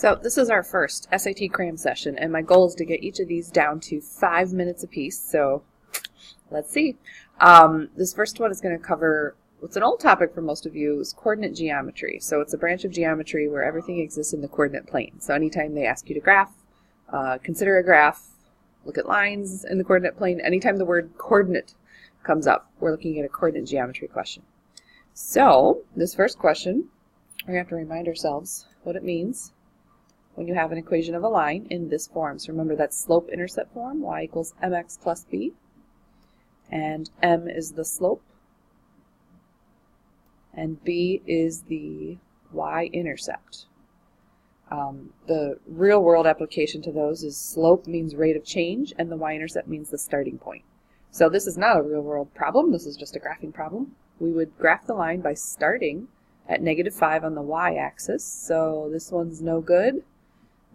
So this is our first SAT cram session, and my goal is to get each of these down to 5 minutes apiece, so let's see. This first one is going to cover what's an old topic for most of you, is coordinate geometry. So it's a branch of geometry where everything exists in the coordinate plane. So anytime they ask you to graph, consider a graph, look at lines in the coordinate plane, anytime the word coordinate comes up, we're looking at a coordinate geometry question. So this first question, we're going to have to remind ourselves what it means when you have an equation of a line in this form. So remember that slope-intercept form, y equals mx plus b, and m is the slope, and b is the y-intercept. The real-world application to those is slope means rate of change, and the y-intercept means the starting point. So this is not a real-world problem, this is just a graphing problem. We would graph the line by starting at -5 on the y-axis, so this one's no good.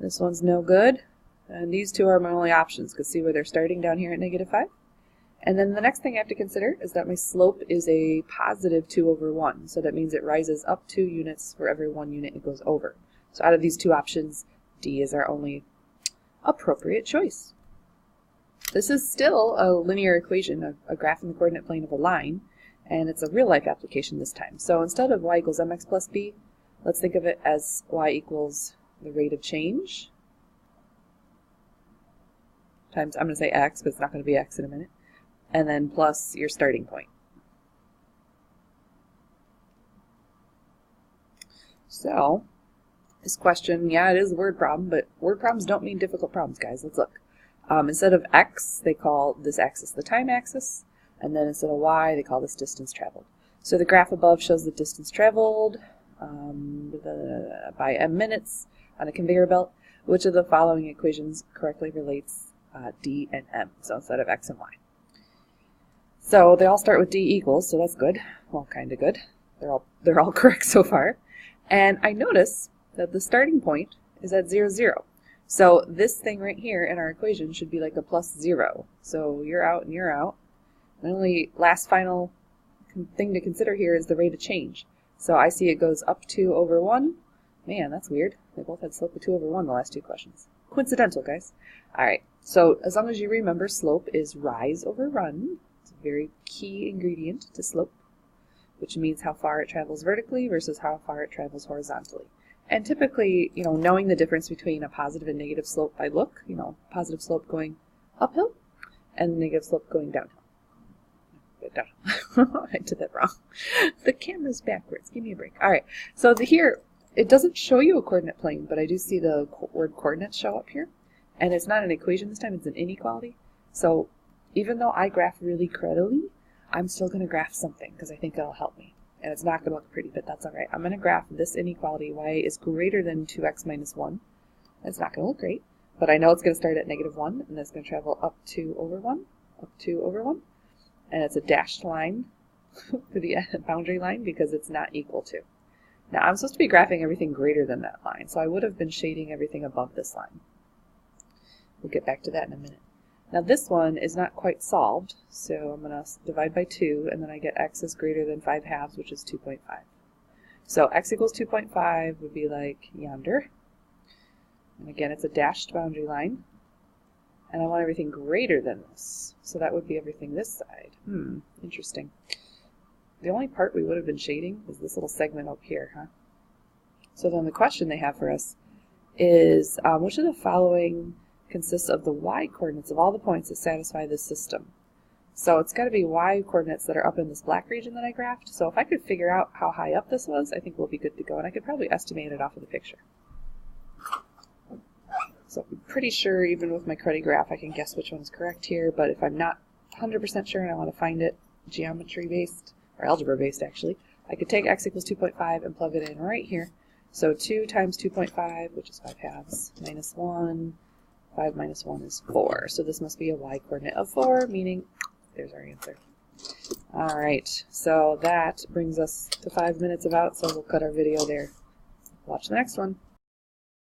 This one's no good, and these two are my only options, because see where they're starting down here at -5? And then the next thing I have to consider is that my slope is a positive 2/1, so that means it rises up 2 units for every 1 unit it goes over. So out of these two options, D is our only appropriate choice. This is still a linear equation, a graph in the coordinate plane of a line, and it's a real-life application this time. So instead of y equals mx plus b, let's think of it as y equals the rate of change times, I'm going to say x, but it's not going to be x in a minute, and then plus your starting point. So this question, yeah, it is a word problem, but word problems don't mean difficult problems, guys. Let's look. Instead of x, they call this axis the time axis, and then instead of y, they call this distance traveled. So the graph above shows the distance traveled by m minutes on a conveyor belt. Which of the following equations correctly relates d and m? So instead of x and y. So they all start with d equals, so that's good. Well, kind of good. They're all correct so far. And I notice that the starting point is at 0, 0. So this thing right here in our equation should be like a +0. So you're out and you're out. The only last final thing to consider here is the rate of change. So I see it goes up 2/1. Man, that's weird. They both had slope of 2/1 the last two questions. Coincidental, guys. Alright, so as long as you remember, slope is rise over run. It's a very key ingredient to slope, which means how far it travels vertically versus how far it travels horizontally. And typically, knowing the difference between a positive and negative slope by look, positive slope going uphill and negative slope going downhill. I did that wrong. The camera's backwards. Give me a break. Alright, so here, it doesn't show you a coordinate plane, but I do see the word coordinates show up here. And it's not an equation this time, it's an inequality. So even though I graph really crudely, I'm still going to graph something because I think it'll help me. And it's not going to look pretty, but that's alright. I'm going to graph this inequality, y is greater than 2x minus 1. It's not going to look great, but I know it's going to start at -1, and it's going to travel up 2/1, up 2/1. And it's a dashed line for the boundary line because it's not equal to. Now I'm supposed to be graphing everything greater than that line, so I would have been shading everything above this line. We'll get back to that in a minute. Now this one is not quite solved, so I'm going to divide by 2, and then I get x is greater than 5/2, which is 2.5. So x equals 2.5 would be like yonder. And again, it's a dashed boundary line. And I want everything greater than this. So that would be everything this side. Interesting. The only part we would have been shading is this little segment up here, huh? So then the question they have for us is, which of the following consists of the y-coordinates of all the points that satisfy this system? So it's got to be y-coordinates that are up in this black region that I graphed. So if I could figure out how high up this was, I think we'll be good to go. And I could probably estimate it off of the picture. So I'm pretty sure, even with my cruddy graph, I can guess which one's correct here, but if I'm not 100% sure and I want to find it geometry-based, or algebra-based actually, I could take x equals 2.5 and plug it in right here. So 2 times 2.5, which is 5/2, minus 1, 5 minus 1 is 4. So this must be a y-coordinate of 4, meaning there's our answer. Alright, so that brings us to 5 minutes about, so we'll cut our video there. Watch the next one.